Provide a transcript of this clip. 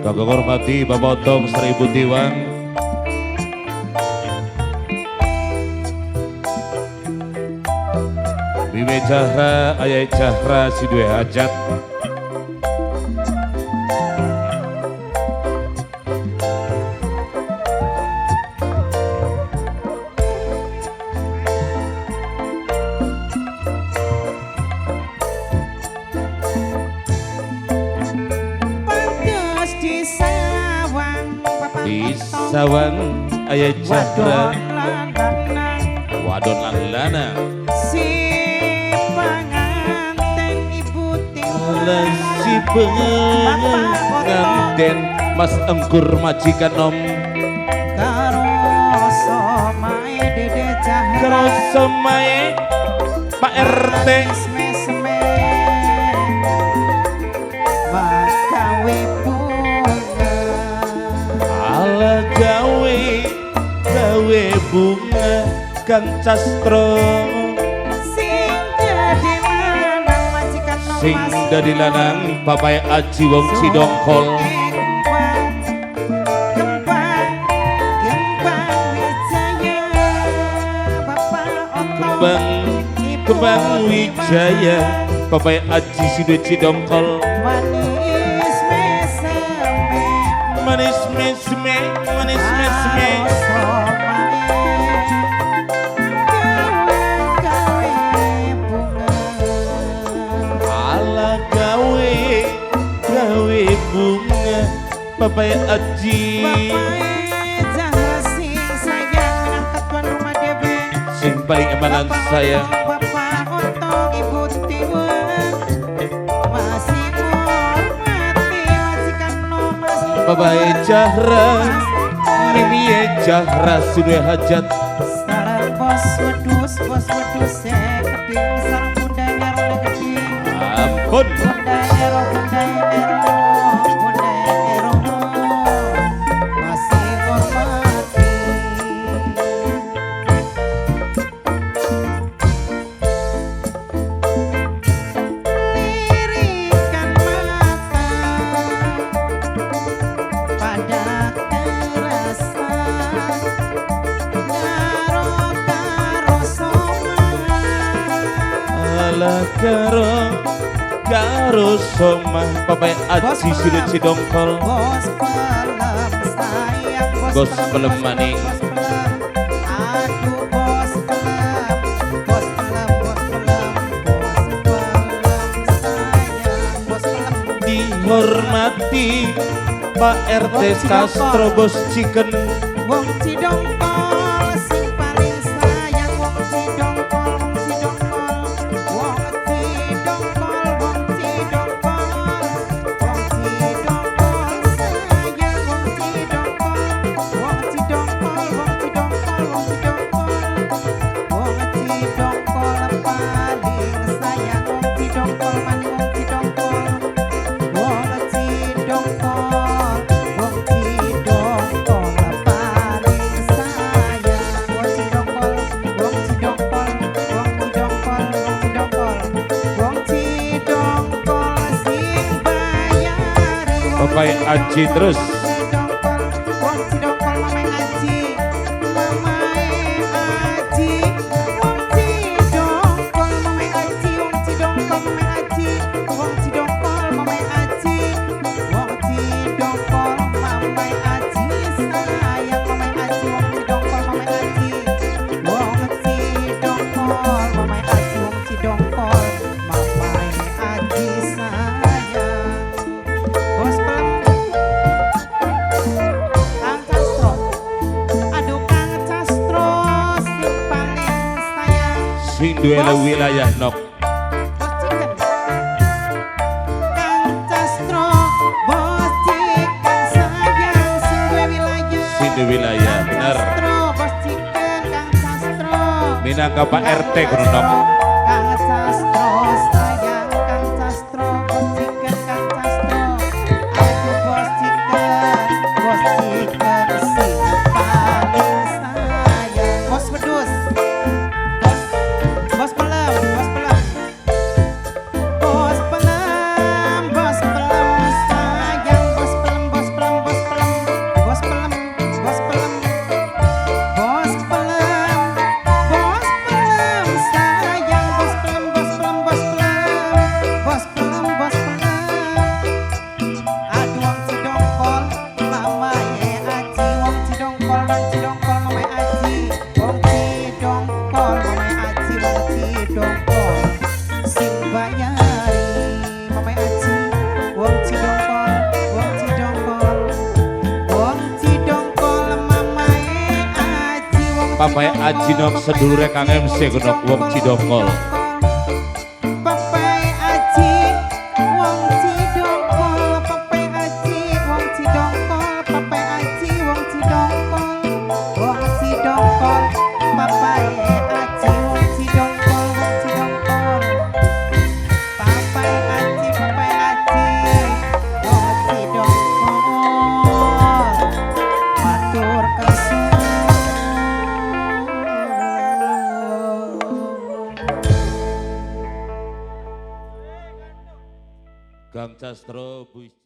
Kagak hormati Bapak Otong 1000 tiwang. Biwe Jahra, Ayah Jahra si dua hajat. Di sawang Ayah Jahra wadon lana si pengantin ibu tiwang si pengantin Mas Engkur majikan nom karo somae dede Jahra karo somae Pak RT mesme gawe bunga ala gawe bunga Kang Castro sing jadi lanang majikan nom sing dadi lanang Bapak Aji wong Cidongkol Kembang Wijaya Bapak Aji Sido Cidongkol manis mesme manis mesme manis mesme ala gawe bunga Bapak Aji sing paling emanan saya Bapak Otong ibu tiwang masih hormati majikan nomas Bapak Jahra Mimi Jahra sudah hajat sarang bos wedus keding sarang bunda ero keding ampun bunda ero masih hormati lirikan mata pada kerasa karo ala karo somah Bapak Aji Sido Cidongkol bos pelem sayang Bos pelem maning. aduh bos pelem sayang bos pelem dihormati Pak RT Castro Bos Chicken wong Cidongkol sing paling sayang wong Cidongkol wong Cidongkol wong Cidongkol sayang wong Cidongkol paling sayang wong Cidongkol mani wong Cidongkol Bapak Aji terus wong Cidongkol mamae Aji mamae Aji wong Cidongkol mamae Aji wong Cidongkol mamae Aji wong Cidongkol mamae Aji wong Cidongkol mamae Aji sayang mamae Aji wong Cidongkol mamae Aji wong Cidongkol mamae Aji wong Cidongkol mamae Aji sayang bos pelem Kang Castro aduh Kang Castro sing paling sayang sing duwe wilayah nok bos chicken Kang Castro bos chicken sayang sing duwe wilayah sing duwe wilayah bener Castro bos chicken Kang Castro minangka Pak RT kudu nok Kang Castro sayang Kang Castro bos chicken Kang Castro aduh bos chicken sing paling sayang bos pedus bos pelem bos pelem sayang bos pelem Cidongkol sing bayari Mama Aji wong Cidongkol wong Cidongkol wong Cidongkol Mama Aji wong Papai Aji nok sedulure Kang MC genok wong Cidongkol. Papai Aji wong Cidongkol Papai Aji wong Cidongkol Papai Aji wong Cidongkol wong Cidongkol Papai Aji wong Cidongkol wong Cidongkol Papai Aji wong Cidongkol matur kesuwun Gang Castro Bu